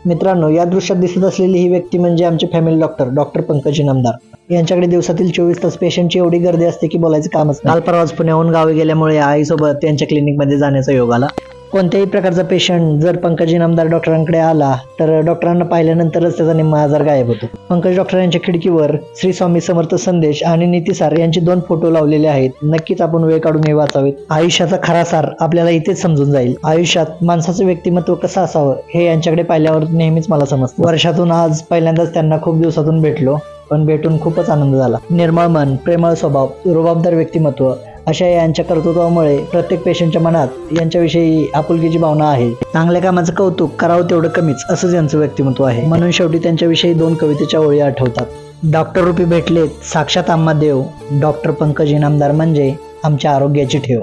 मित्रांनो, या दृश्यात दिसत असलेली ही व्यक्ती म्हणजे आमचे फॅमिली डॉक्टर पंकज इनामदार। यांच्याकडे दिवसातील 24 तास पेशंटची एवढी गर्दी असते की बोलायचं कामच नाही। काल परवाच पुण्याहून गावी गेल्यामुळे आईसोबत त्यांच्या क्लिनिकमध्ये जाण्याचा योग आला। कोणत्याही प्रकारचा पेशंट जर पंकज इनामदार डॉक्टरांकडे आला तर डॉक्टरांना पाहिल्यानंतरच त्याचा निम्मा आजार गायब होतो। पंकज डॉक्टर यांच्या खिडकीवर श्री स्वामी समर्थ संदेश आणि नीतीसार यांचे 2 फोटो लावलेले आहेत। नक्कीच आपण वेळ काढून हे वाचावेत। आयुष्याचा खरा सार आपल्याला इथेच समजून जाईल। आयुष्यात माणसाचं व्यक्तिमत्व कसं असावं हे यांच्याकडे पाहिल्यावर नेहमीच मला समजतं। वर्षातून आज पहिल्यांदाच त्यांना खूप दिवसातून भेटलो, पण भेटून खूपच आनंद झाला। निर्मळ मन, प्रेमळ स्वभाव, रुबाबदार व्यक्तिमत्व अशा यांच्या कर्तृत्वामुळे प्रत्येक पेशंटच्या मनात यांच्याविषयी आपुलकीची भावना आहे। चांगल्या कामाचं कौतुक करावं तेवढं कमीच असंच यांचं व्यक्तिमत्व आहे। म्हणून शेवटी त्यांच्याविषयी 2 कवितेच्या ओळी आठवतात। डॉक्टर रूपी भेटलेत साक्षात आम्हा देव, डॉक्टर पंकज इनामदार म्हणजे आमच्या आरोग्याची ठेव।